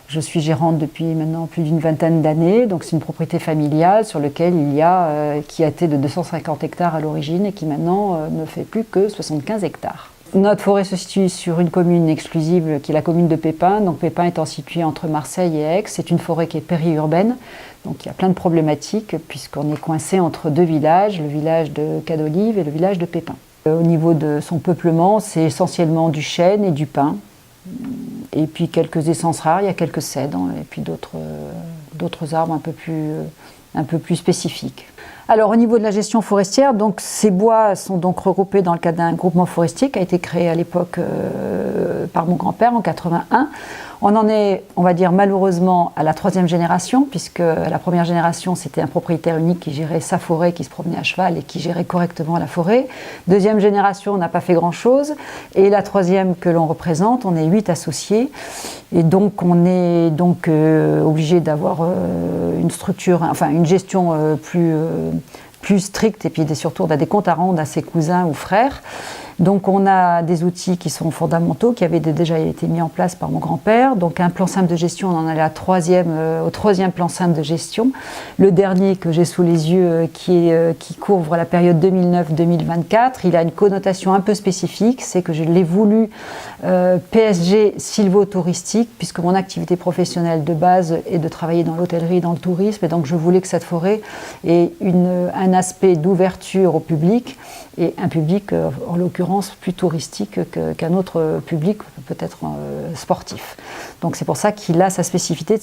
Je suis gérante depuis maintenant plus d'une vingtaine d'années, donc c'est une propriété familiale sur laquelle qui a été de 250 hectares à l'origine et qui maintenant ne fait plus que 75 hectares. Notre forêt se situe sur une commune exclusive qui est la commune de Pépin, donc Pépin étant située entre Marseille et Aix. C'est une forêt qui est périurbaine, donc il y a plein de problématiques puisqu'on est coincé entre deux villages, le village de Cadolive et le village de Pépin. Au niveau de son peuplement, c'est essentiellement du chêne et du pin. Et puis quelques essences rares, il y a quelques cèdres et puis d'autres arbres un peu plus spécifiques. Alors au niveau de la gestion forestière, donc, ces bois sont donc regroupés dans le cadre d'un groupement forestier qui a été créé à l'époque par mon grand-père en 81. On en est, on va dire malheureusement, à la troisième génération, puisque la première génération c'était un propriétaire unique qui gérait sa forêt, qui se promenait à cheval et qui gérait correctement la forêt. Deuxième génération, on n'a pas fait grand-chose. Et la troisième que l'on représente, on est 8 associés. Et donc on est donc obligé d'avoir une structure, enfin une gestion plus stricte, et puis surtout on a des comptes à rendre à ses cousins ou frères. Donc on a des outils qui sont fondamentaux, qui avaient déjà été mis en place par mon grand-père. Donc un plan simple de gestion, on en est au troisième plan simple de gestion. Le dernier que j'ai sous les yeux, qui couvre la période 2009-2024, il a une connotation un peu spécifique, c'est que je l'ai voulu PSG sylvo-touristique, puisque mon activité professionnelle de base est de travailler dans l'hôtellerie, dans le tourisme, et donc je voulais que cette forêt ait un aspect d'ouverture au public, et un public, en l'occurrence, plus touristique qu'un autre public, peut-être sportif. Donc c'est pour ça qu'il a sa spécificité de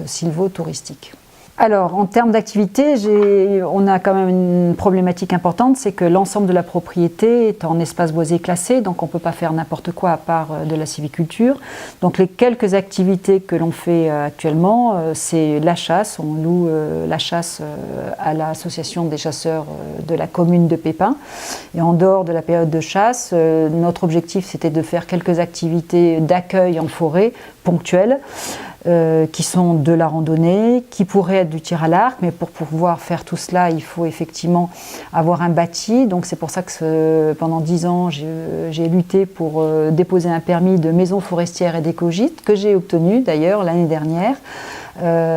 sylvo-touristique. Alors, en termes d'activité, on a quand même une problématique importante, c'est que l'ensemble de la propriété est en espace boisé classé, donc on ne peut pas faire n'importe quoi à part de la sylviculture. Donc les quelques activités que l'on fait actuellement, c'est la chasse. On loue la chasse à l'association des chasseurs de la commune de Pépin. Et en dehors de la période de chasse, notre objectif c'était de faire quelques activités d'accueil en forêt ponctuelles. Qui sont de la randonnée, qui pourraient être du tir à l'arc, mais pour pouvoir faire tout cela, il faut effectivement avoir un bâti. Donc c'est pour ça que pendant 10 ans, j'ai lutté pour déposer un permis de maison forestière et d'écogite, que j'ai obtenu d'ailleurs l'année dernière.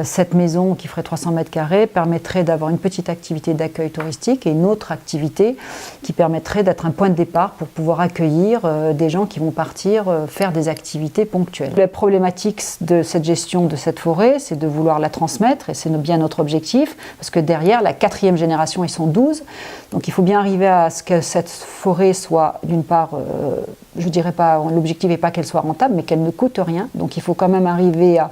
Cette maison qui ferait 300 mètres carrés permettrait d'avoir une petite activité d'accueil touristique et une autre activité qui permettrait d'être un point de départ pour pouvoir accueillir des gens qui vont partir faire des activités ponctuelles. La problématique de cette gestion de cette forêt, c'est de vouloir la transmettre, et c'est bien notre objectif, parce que derrière, la 4e génération, ils sont 12, donc il faut bien arriver à ce que cette forêt soit, d'une part, je dirais pas, l'objectif n'est pas qu'elle soit rentable, mais qu'elle ne coûte rien, donc il faut quand même arriver à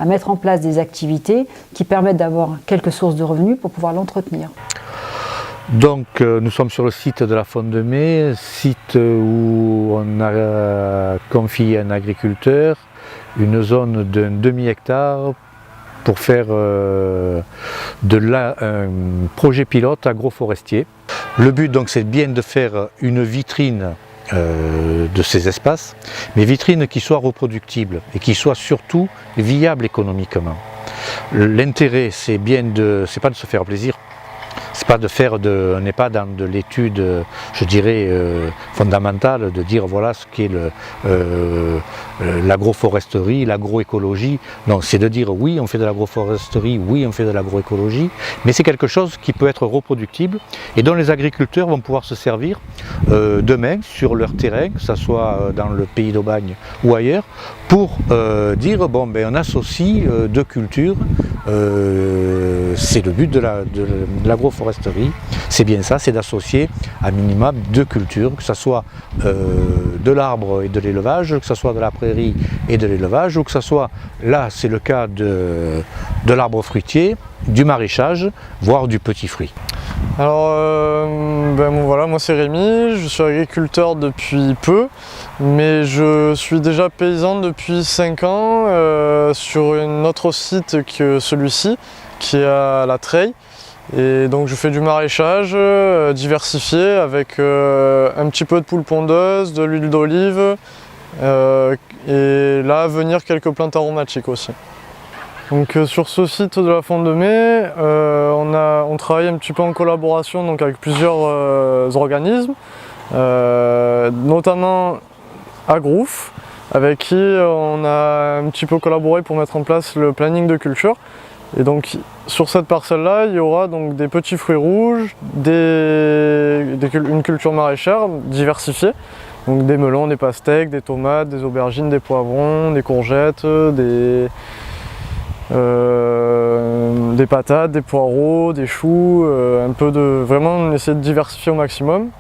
mettre en place des activités qui permettent d'avoir quelques sources de revenus pour pouvoir l'entretenir. Donc nous sommes sur le site de la Fonte de Mai, site où on a confié à un agriculteur une zone d'un demi-hectare pour faire un projet pilote agroforestier. Le but donc c'est bien de faire une vitrine de ces espaces, mais vitrine qui soit reproductible et qui soit surtout viable économiquement. L'intérêt c'est pas de se faire plaisir, c'est pas de faire on n'est pas dans de l'étude, je dirais, fondamentale, de dire voilà ce qu'est l'agroforesterie, l'agroécologie. Non, c'est de dire oui, on fait de l'agroforesterie, oui, on fait de l'agroécologie, mais c'est quelque chose qui peut être reproductible et dont les agriculteurs vont pouvoir se servir demain sur leur terrain, que ce soit dans le pays d'Aubagne ou ailleurs, pour dire bon, ben, on associe deux cultures. C'est le but de l'agroforesterie, c'est bien ça, c'est d'associer à minima deux cultures, que ce soit de l'arbre et de l'élevage, que ce soit de la prairie et de l'élevage, ou que ce soit, là c'est le cas de l'arbre fruitier, du maraîchage, voire du petit fruit. Alors voilà, moi c'est Rémi, je suis agriculteur depuis peu, mais je suis déjà paysan depuis 5 ans sur un autre site que celui-ci, qui est à la Treille. Et donc je fais du maraîchage diversifié avec un petit peu de poule pondeuse, de l'huile d'olive et là à venir quelques plantes aromatiques aussi. Donc sur ce site de la Fonte de Mai, on travaille un petit peu en collaboration donc, avec plusieurs organismes, notamment Agrouf, avec qui on a un petit peu collaboré pour mettre en place le planning de culture. Et donc sur cette parcelle-là, il y aura donc des petits fruits rouges, une culture maraîchère diversifiée. Donc des melons, des pastèques, des tomates, des aubergines, des poivrons, des courgettes, des patates, des poireaux, des choux, un peu de... Vraiment on essaie de diversifier au maximum.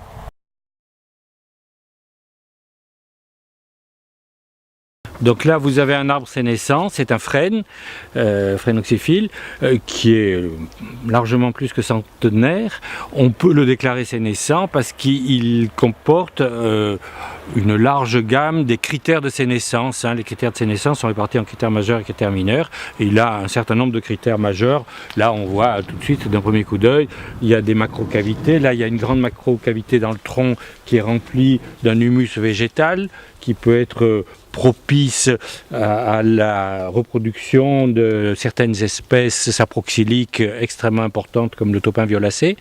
Donc là, vous avez un arbre sénescent, c'est un frêne, frêne oxyphile, qui est largement plus que centenaire. On peut le déclarer sénescent parce qu'il comporte une large gamme des critères de sénescence. Les critères de sénescence sont répartis en critères majeurs et critères mineurs. Et il a un certain nombre de critères majeurs. Là, on voit tout de suite, d'un premier coup d'œil, il y a des macrocavités. Là, il y a une grande macrocavité dans le tronc qui est remplie d'un humus végétal qui peut être propice à la reproduction de certaines espèces saproxyliques extrêmement importantes comme le topin violacé.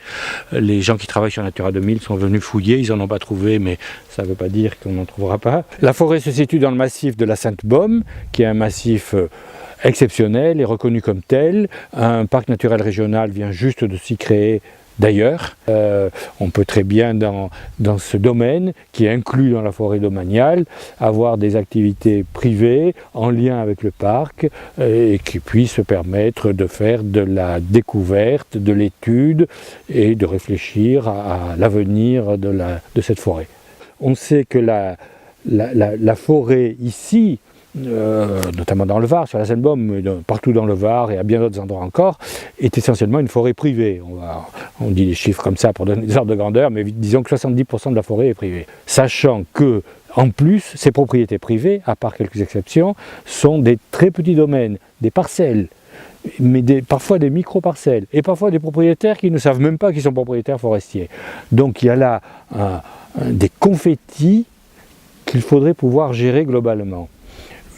Les gens qui travaillent sur Natura 2000 sont venus fouiller, ils n'en ont pas trouvé, mais ça ne veut pas dire qu'on n'en trouvera pas. La forêt se situe dans le massif de la Sainte-Baume, qui est un massif exceptionnel et reconnu comme tel. Un parc naturel régional vient juste de s'y créer. D'ailleurs, on peut très bien dans ce domaine, qui est inclus dans la forêt domaniale, avoir des activités privées en lien avec le parc et qui puissent permettre de faire de la découverte, de l'étude et de réfléchir à l'avenir de cette forêt. On sait que la forêt ici, notamment dans le Var, sur la Sainte-Baume, mais partout dans le Var et à bien d'autres endroits encore, est essentiellement une forêt privée. On dit des chiffres comme ça pour donner des ordres de grandeur, mais disons que 70% de la forêt est privée. Sachant que, en plus, ces propriétés privées, à part quelques exceptions, sont des très petits domaines, des parcelles, mais parfois des micro-parcelles, et parfois des propriétaires qui ne savent même pas qu'ils sont propriétaires forestiers. Donc il y a là des confettis qu'il faudrait pouvoir gérer globalement.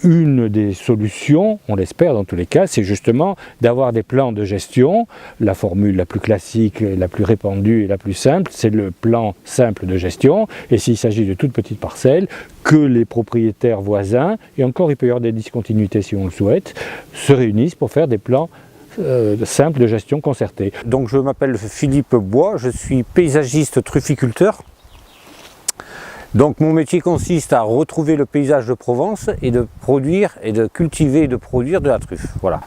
Une des solutions, on l'espère dans tous les cas, c'est justement d'avoir des plans de gestion. La formule la plus classique, la plus répandue et la plus simple, c'est le plan simple de gestion. Et s'il s'agit de toutes petites parcelles, que les propriétaires voisins, et encore il peut y avoir des discontinuités si on le souhaite, se réunissent pour faire des plans simples de gestion concertés. Donc je m'appelle Philippe Bois, je suis paysagiste trufficulteur. Donc mon métier consiste à retrouver le paysage de Provence et de produire et de cultiver et de produire de la truffe. Voilà.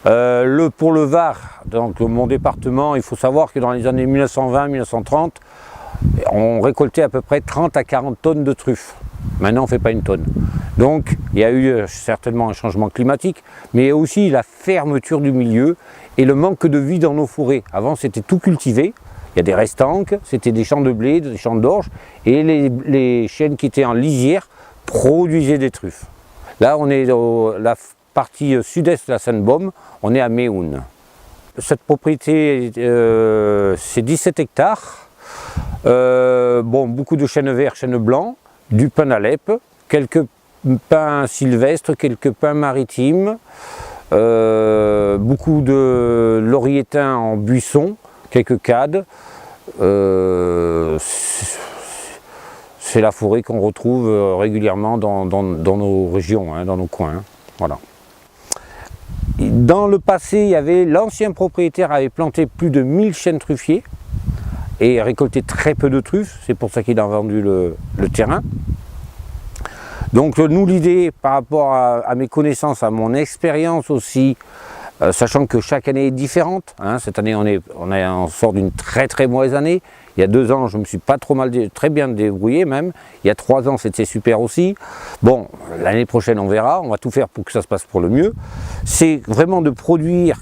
Pour le Var, donc mon département, il faut savoir que dans les années 1920-1930, on récoltait à peu près 30 à 40 tonnes de truffes. Maintenant on ne fait pas une tonne. Donc il y a eu certainement un changement climatique, mais aussi la fermeture du milieu et le manque de vie dans nos forêts. Avant c'était tout cultivé. Il y a des restanques, c'était des champs de blé, des champs d'orge, et les chênes qui étaient en lisière produisaient des truffes. Là, on est dans la partie sud-est de la Sainte-Baume, on est à Méhoun. Cette propriété, c'est 17 hectares. Beaucoup de chênes verts, chênes blancs, du pin d'Alep, quelques pins sylvestres, quelques pins maritimes, beaucoup de laurier-thym en buisson, quelques cades. C'est la forêt qu'on retrouve régulièrement dans nos régions, dans nos coins. Voilà. Dans le passé, l'ancien propriétaire avait planté plus de 1000 chênes truffiers et récolté très peu de truffes, c'est pour ça qu'il a vendu le terrain. Donc nous, l'idée par rapport à mes connaissances, à mon expérience aussi, sachant que chaque année est différente, cette année on sort d'une très mauvaise année. Il y a 2 ans je me suis pas très bien débrouillé même, il y a 3 ans c'était super aussi. Bon, l'année prochaine on verra, on va tout faire pour que ça se passe pour le mieux. C'est vraiment de produire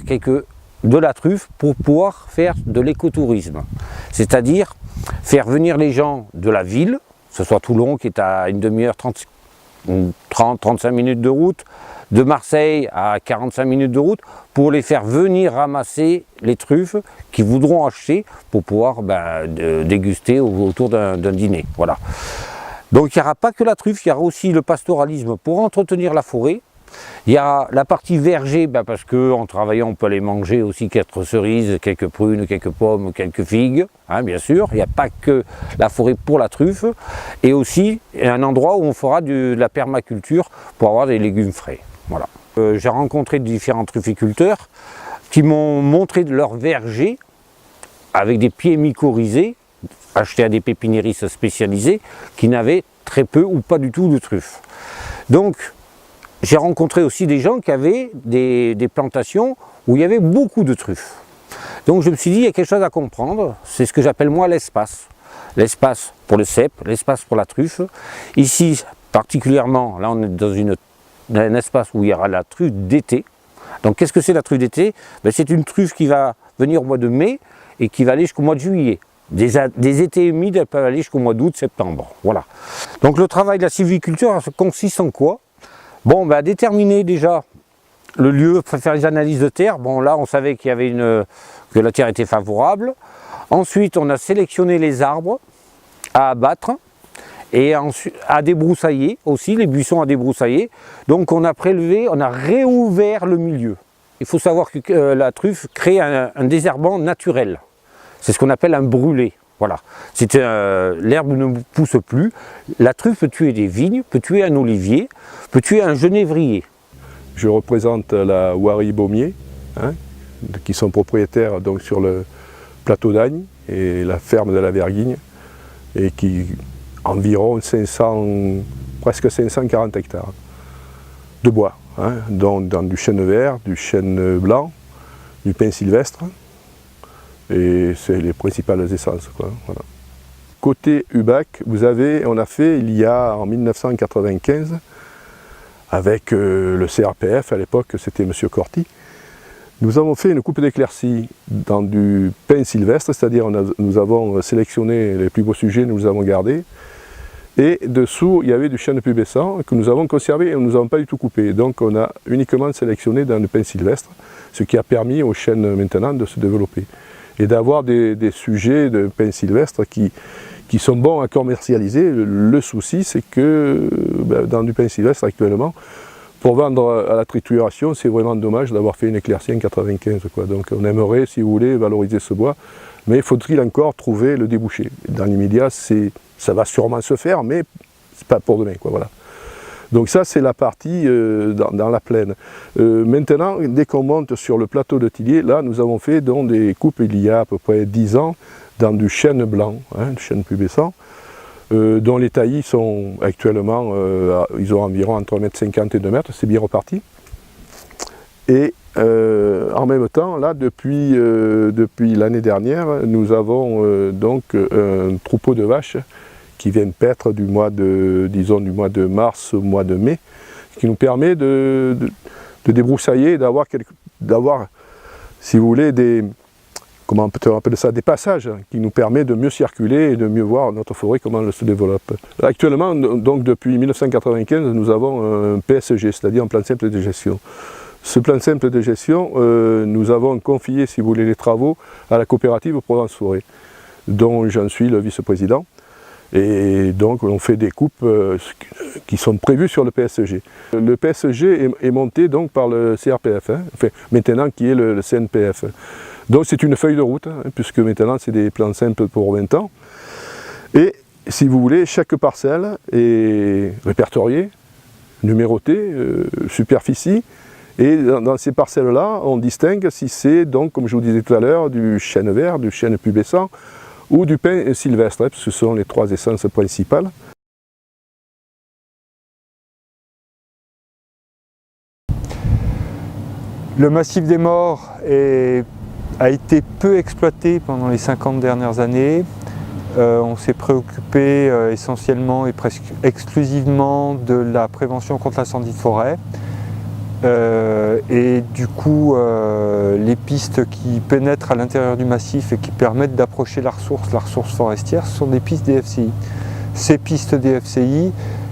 de la truffe pour pouvoir faire de l'écotourisme. C'est-à-dire faire venir les gens de la ville, que ce soit Toulon qui est à une demi-heure, 30-35 minutes de route, de Marseille à 45 minutes de route, pour les faire venir ramasser les truffes qu'ils voudront acheter pour pouvoir déguster autour d'un dîner. Voilà. Donc il n'y aura pas que la truffe, il y aura aussi le pastoralisme pour entretenir la forêt, Il y a la partie verger, parce qu'en travaillant, on peut aller manger aussi quelques cerises, quelques prunes, quelques pommes, quelques figues, hein, bien sûr. Il n'y a pas que la forêt pour la truffe. Et aussi un endroit où on fera de la permaculture pour avoir des légumes frais. Voilà. J'ai rencontré différents trufficulteurs qui m'ont montré leur verger avec des pieds mycorhizés, achetés à des pépiniéristes spécialisés, qui n'avaient très peu ou pas du tout de truffes. Donc, j'ai rencontré aussi des gens qui avaient des plantations où il y avait beaucoup de truffes. Donc je me suis dit, il y a quelque chose à comprendre, c'est ce que j'appelle moi l'espace. L'espace pour le cèpe, l'espace pour la truffe. Ici, particulièrement, là on est dans un espace où il y aura la truffe d'été. Donc qu'est-ce que c'est la truffe d'été? C'est une truffe qui va venir au mois de mai et qui va aller jusqu'au mois de juillet. Des étés humides, elles peuvent aller jusqu'au mois d'août, septembre. Voilà. Donc le travail de la sylviculture consiste en quoi? Bon, déterminer déjà le lieu, faire les analyses de terre. Bon, là, on savait qu'il y avait que la terre était favorable. Ensuite, on a sélectionné les arbres à abattre et ensuite à débroussailler aussi, les buissons à débroussailler. Donc, on a prélevé, on a réouvert le milieu. Il faut savoir que la truffe crée un désherbant naturel. C'est ce qu'on appelle un brûlé. Voilà. L'herbe ne pousse plus. La truffe peut tuer des vignes, peut tuer un olivier, peut tuer un genévrier. Je représente la Wari Baumier, hein, qui sont propriétaires donc, sur le plateau d'Agne et la ferme de la Verguigne, et qui environ presque 540 hectares de bois, hein, dans du chêne vert, du chêne blanc, du pin sylvestre. Et c'est les principales essences, quoi, voilà. Côté UBAC, on a fait il y a en 1995, avec le CRPF, à l'époque c'était M. Corti, nous avons fait une coupe d'éclaircie dans du pin sylvestre, c'est-à-dire nous avons sélectionné les plus beaux sujets, nous les avons gardés, et dessous il y avait du chêne pubescent que nous avons conservé et nous n'avons pas du tout coupé. Donc on a uniquement sélectionné dans le pin sylvestre, ce qui a permis au chêne maintenant de se développer. Et d'avoir des sujets de pin sylvestre qui sont bons à commercialiser. Le souci, c'est que dans du pin sylvestre actuellement, pour vendre à la trituration, c'est vraiment dommage d'avoir fait une éclaircie en 95, quoi. Donc on aimerait, si vous voulez, valoriser ce bois, mais faudrait-il encore trouver le débouché. Dans l'immédiat, ça va sûrement se faire, mais c'est pas pour demain, quoi, voilà. Donc ça, c'est la partie dans la plaine. Maintenant, dès qu'on monte sur le plateau de Tillier, là, nous avons fait donc, des coupes il y a à peu près 10 ans dans du chêne blanc, hein, du chêne pubescent, dont les taillis sont actuellement, ils ont environ entre 1,50 m et 2 mètres, c'est bien reparti. Et en même temps, là, depuis l'année dernière, nous avons donc un troupeau de vaches qui viennent paître du mois de mars au mois de mai, ce qui nous permet de débroussailler et d'avoir, si vous voulez, comment on appelle ça, des passages qui nous permettent de mieux circuler et de mieux voir notre forêt, comment elle se développe. Actuellement, donc depuis 1995, nous avons un PSG, c'est-à-dire un plan simple de gestion. Ce plan simple de gestion, nous avons confié, si vous voulez, les travaux à la coopérative Provence Forêt, dont j'en suis le vice-président. Et donc on fait des coupes qui sont prévues sur le PSG. Le PSG est monté donc par le CRPF, hein, enfin, maintenant qui est le CNPF. Donc c'est une feuille de route, hein, puisque maintenant c'est des plans simples pour 20 ans. Et si vous voulez, chaque parcelle est répertoriée, numérotée, superficie. Et dans ces parcelles-là, on distingue si c'est donc, comme je vous disais tout à l'heure, du chêne vert, du chêne pubescent, ou du pin sylvestre, parce que ce sont les 3 essences principales. Le massif des Maures a été peu exploité pendant les 50 dernières années. On s'est préoccupé essentiellement et presque exclusivement de la prévention contre l'incendie de forêt. Et du coup, les pistes qui pénètrent à l'intérieur du massif et qui permettent d'approcher la ressource forestière, ce sont des pistes DFCI. Ces pistes DFCI,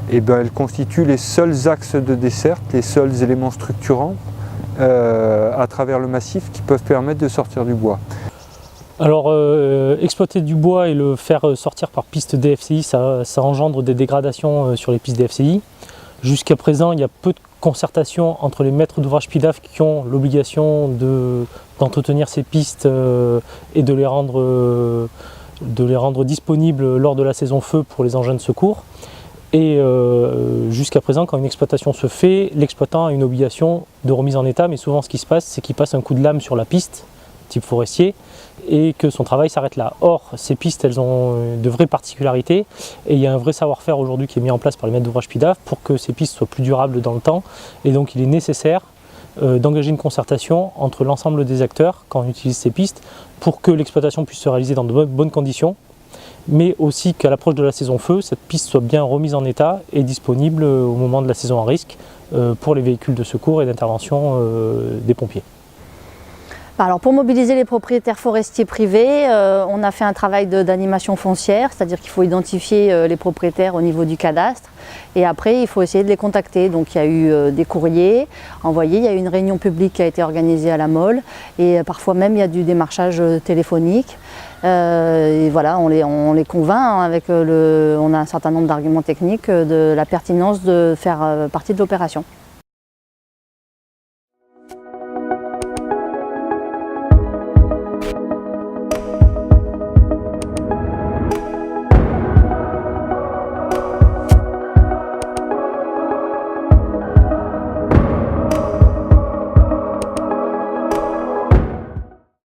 elles constituent les seuls axes de desserte, les seuls éléments structurants à travers le massif qui peuvent permettre de sortir du bois. Alors, exploiter du bois et le faire sortir par piste DFCI, ça engendre des dégradations sur les pistes DFCI. Jusqu'à présent, il y a peu de concertation entre les maîtres d'ouvrage PIDAF qui ont l'obligation d'entretenir ces pistes et de les rendre disponibles lors de la saison feu pour les engins de secours. Et jusqu'à présent, quand une exploitation se fait, l'exploitant a une obligation de remise en état, mais souvent ce qui se passe, c'est qu'il passe un coup de lame sur la piste, type forestier, et que son travail s'arrête là. Or, ces pistes, elles ont de vraies particularités, et il y a un vrai savoir-faire aujourd'hui qui est mis en place par les maîtres d'ouvrage PIDAF pour que ces pistes soient plus durables dans le temps, et donc il est nécessaire d'engager une concertation entre l'ensemble des acteurs quand on utilise ces pistes pour que l'exploitation puisse se réaliser dans de bonnes conditions, mais aussi qu'à l'approche de la saison feu, cette piste soit bien remise en état et disponible au moment de la saison à risque pour les véhicules de secours et d'intervention des pompiers. Alors pour mobiliser les propriétaires forestiers privés, on a fait un travail d'animation foncière, c'est-à-dire qu'il faut identifier les propriétaires au niveau du cadastre et après il faut essayer de les contacter. Donc il y a eu des courriers envoyés, il y a eu une réunion publique qui a été organisée à la Mole et parfois même il y a du démarchage téléphonique. Et voilà, on les convainc on a un certain nombre d'arguments techniques de la pertinence de faire partie de l'opération.